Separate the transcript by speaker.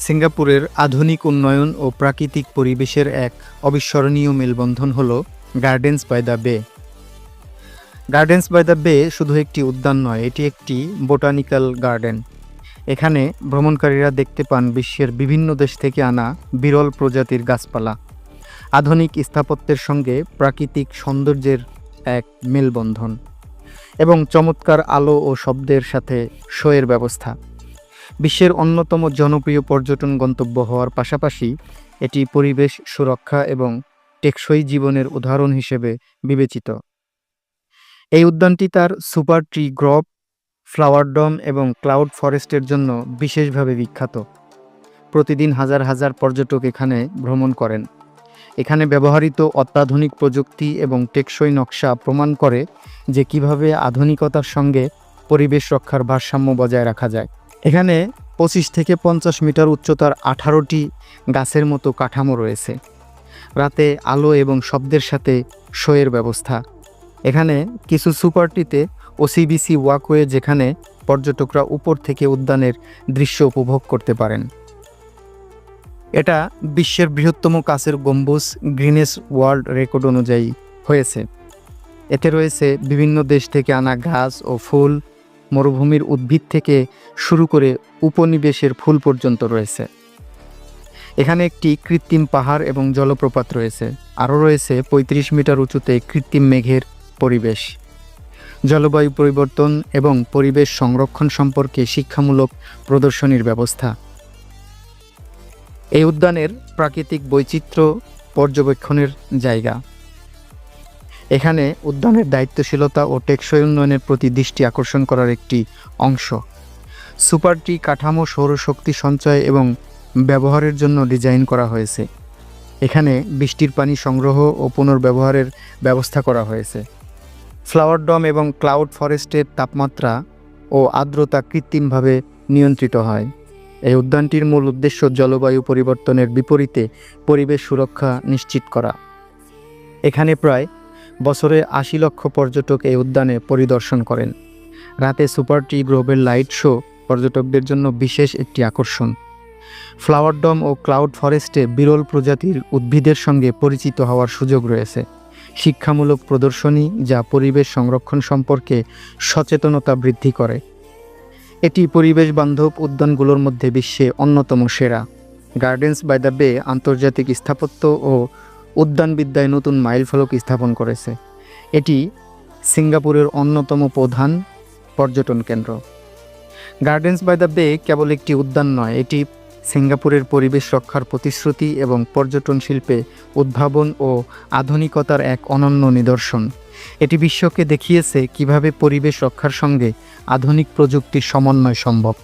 Speaker 1: সিঙ্গাপুরের আধুনিক উন্নয়ন ও প্রাকৃতিক পরিবেশের এক অবিস্মরণীয় মেলবন্ধন হল গার্ডেন্স বাই দ্য বে। গার্ডেন্স বাই দ্য বে শুধু একটি উদ্যান নয়, এটি একটি বোটানিক্যাল গার্ডেন। এখানে ভ্রমণকারীরা দেখতে পান বিশ্বের বিভিন্ন দেশ থেকে আনা বিরল প্রজাতির গাছপালা, আধুনিক স্থাপত্যের সঙ্গে প্রাকৃতিক সৌন্দর্যের এক মেলবন্ধন এবং চমৎকার আলো ও শব্দের সাথে শোয়ের ব্যবস্থা। বিশ্বের অন্যতম জনপ্রিয় পর্যটন গন্তব্য হওয়ার পাশাপাশি এটি পরিবেশ সুরক্ষা এবং টেকসই জীবনের উদাহরণ হিসেবে বিবেচিত। এই উদ্যানটি তার সুপার ট্রি গ্রোভ, ফ্লাওয়ার ডম এবং ক্লাউড ফরেস্টের জন্য বিশেষভাবে বিখ্যাত। প্রতিদিন হাজার হাজার পর্যটক এখানে ভ্রমণ করেন। এখানে ব্যবহৃত অত্যাধুনিক প্রযুক্তি এবং টেকসই নকশা প্রমাণ করে যে কিভাবে আধুনিকতার সঙ্গে পরিবেশ রক্ষার ভারসাম্য বজায় রাখা যায়। এখানে 25 থেকে 50 মিটার উচ্চতার 18টি গাছের মতো কাঠামো রয়েছে। রাতে আলো এবং শব্দের সাথে শোয়ের ব্যবস্থা। এখানে কিছু সুপারটিতে ওসিবিসি ওয়াকওয়ে, যেখানে পর্যটকরা উপর থেকে উদ্যানের দৃশ্য উপভোগ করতে পারেন। এটা বিশ্বের বৃহত্তম কাচের গম্বুজ গ্রিনেস ওয়ার্ল্ড রেকর্ড অনুযায়ী হয়েছে। এতে রয়েছে বিভিন্ন দেশ থেকে আনা গাছ ও ফুল, মরুভূমির উদ্ভিদ থেকে শুরু করে উপনিবেশের ফুল পর্যন্ত রয়েছে। এখানে একটি কৃত্রিম পাহাড় এবং জলপ্রপাত রয়েছে। আরও রয়েছে 35 মিটার উঁচুতে কৃত্রিম মেঘের পরিবেশ। জলবায়ু পরিবর্তন এবং পরিবেশ সংরক্ষণ সম্পর্কে শিক্ষামূলক প্রদর্শনীর ব্যবস্থা। এই উদ্যানের প্রাকৃতিক বৈচিত্র্য পর্যবেক্ষণের জায়গা। এখানে উদ্যানের দায়িত্বশীলতা ও টেকসই উন্নয়নের প্রতি দৃষ্টি আকর্ষণ করার একটি অংশ। সুপার ট্রি কাঠামো সৌরশক্তি সঞ্চয় এবং ব্যবহারের জন্য ডিজাইন করা হয়েছে। এখানে বৃষ্টির পানি সংগ্রহ ও পুনর্ব্যবহারের ব্যবস্থা করা হয়েছে। ফ্লাওয়ার ডম এবং ক্লাউড ফরেস্টের তাপমাত্রা ও আর্দ্রতা কৃত্রিমভাবে নিয়ন্ত্রিত হয়। এই উদ্যানটির মূল উদ্দেশ্য জলবায়ু পরিবর্তনের বিপরীতে পরিবেশ সুরক্ষা নিশ্চিত করা। এখানে প্রায় বছরে 80 লক্ষ পর্যটক এই উদ্যানে পরিদর্শন করেন। রাতে সুপার ট্রি গ্রোভের লাইট শো পর্যটকদের জন্য বিশেষ একটি আকর্ষণ। ফ্লাওয়ার ডম ও ক্লাউড ফরেস্টে বিরল প্রজাতির উদ্ভিদের সঙ্গে পরিচিত হওয়ার সুযোগ রয়েছে। শিক্ষামূলক প্রদর্শনী যা পরিবেশ সংরক্ষণ সম্পর্কে সচেতনতা বৃদ্ধি করে। এটি পরিবেশ বান্ধব উদ্যানগুলোর মধ্যে বিশ্বে অন্যতম সেরা। গার্ডেন্স বাই দ্য বে আন্তর্জাতিক স্থাপত্য ও উদ্যানবিদ্যায় নতুন মাইলফলক স্থাপন করেছে। এটি সিঙ্গাপুরের অন্যতম প্রধান পর্যটন কেন্দ্র। গার্ডেন্স বাই দ্য বে কেবল একটি উদ্যান নয়, এটি সিঙ্গাপুরের পরিবেশ রক্ষার প্রতিশ্রুতি এবং পর্যটন শিল্পে উদ্ভাবন ও আধুনিকতার এক অনন্য নিদর্শন। এটি বিশ্বকে দেখিয়েছে কিভাবে পরিবেশ রক্ষার সঙ্গে আধুনিক প্রযুক্তির সমন্বয় সম্ভব।